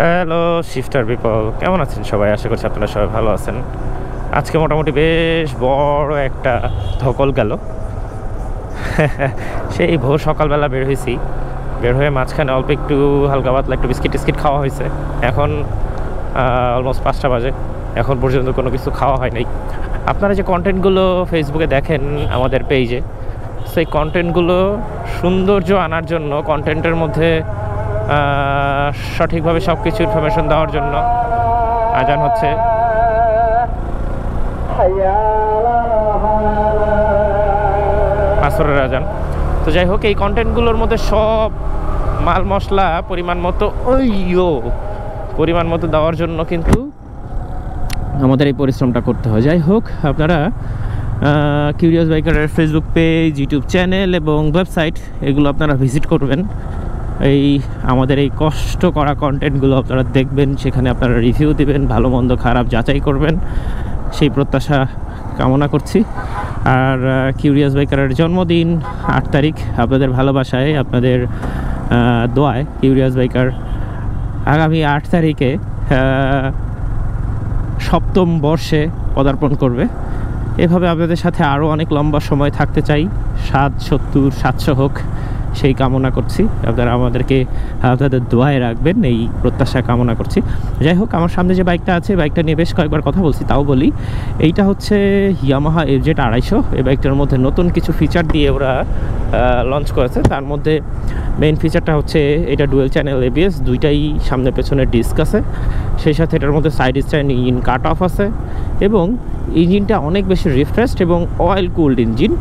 Hello shifter people, কেমন আছেন সবাই? আশা করছি আপনারা সবাই ভালো আছেন। আজকে মোটামুটি বেশ বড় একটা ধকল গেল। সেই ভোর সকালবেলা বের হয়েছি, বের হয়ে মাঝখানে অল্প একটু হালকা পাতলা একটু বিস্কিট টিস্কিট খাওয়া হয়েছে। এখন অলমোস্ট 5টা বাজে, এখন পর্যন্ত কোনো কিছু খাওয়া হয় নাই। আপনারা যে কন্টেন্টগুলো ফেসবুকে দেখেন আমাদের পেজে, সেই কন্টেন্টগুলো সৌন্দর্য আনার জন্য, কন্টেন্টের মধ্যে সঠিকভাবে সব কিছু ইনফরমেশন দেওয়ার জন্য আজান হচ্ছে। আসরের আজান। তো যাই হোক, এই কন্টেন্টগুলোর মধ্যে সব মাল মশলা পরিমাণ মতো দেওয়ার জন্য কিন্তু আমাদের এই পরিশ্রমটা করতে হয়। যাই হোক, আপনারা কিউরিয়াস বাইকারের ফেসবুক পেজ, ইউটিউব চ্যানেল এবং ওয়েবসাইট এগুলো আপনারা ভিজিট করবেন। আমাদের এই কষ্ট করা কন্টেন্টগুলো আপনারা দেখবেন, সেখানে আপনারা রিভিউ দেবেন, ভালো মন্দ খারাপ যাচাই করবেন, সেই প্রত্যাশা কামনা করছি। আর কিউরিয়াস বাইকারের জন্মদিন 8 তারিখ, আপনাদের ভালোবাসায়, আপনাদের দোয়ায় কিউরিয়াস বাইকার আগামী 8 তারিখে 7ম বর্ষে পদার্পণ করবে। এভাবে আপনাদের সাথে আরও অনেক লম্বা সময় থাকতে চাই, 60, 70, 700 হোক, সেই কামনা করছি। আপনারা আমাদেরকে আপনাদের দোয়ায় রাখবেন, এই প্রত্যাশা কামনা করছি। যাই হোক, আমার সামনে যে বাইকটা আছে, বাইকটা নিয়ে বেশ কয়েকবার কথা বলছি, তাও বলি। এইটা হচ্ছে ইয়ামাহা FZ 250। এই বাইকটার মধ্যে নতুন কিছু ফিচার দিয়ে ওরা লঞ্চ করেছে। তার মধ্যে মেইন ফিচারটা হচ্ছে এটা ডুয়েল চ্যানেল ABS, দুইটাই সামনে পেছনে ডিস্ক আছে। সেই সাথে এটার মধ্যে side stand engine cut off আছে এবং ইঞ্জিনটা অনেক বেশি রিফ্রেশড এবং অয়েল কুলড ইঞ্জিন।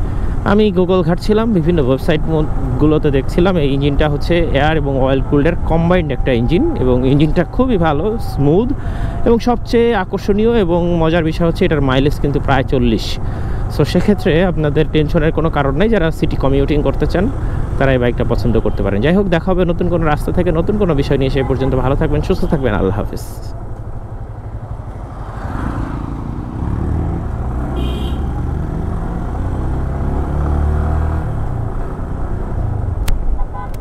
আমি গুগল ঘাটছিলাম, বিভিন্ন ওয়েবসাইটগুলোতে দেখছিলাম এই ইঞ্জিনটা হচ্ছে এয়ার এবং অয়েল কুল্ডের কম্বাইন্ড একটা ইঞ্জিন, এবং ইঞ্জিনটা খুবই ভালো, স্মুথ, এবং সবচেয়ে আকর্ষণীয় এবং মজার বিষয় হচ্ছে এটার মাইলেজ কিন্তু প্রায় 40। সো সেক্ষেত্রে আপনাদের টেনশনের কোনো কারণ নেই। যারা সিটি কমিউটিং করতে চান তারা এই বাইকটা পছন্দ করতে পারেন। যাই হোক, দেখা হবে নতুন কোনো রাস্তা থেকে নতুন কোনো বিষয় নিয়ে। সে পর্যন্ত ভালো থাকবেন, সুস্থ থাকবেন। আল্লাহ হাফিজ।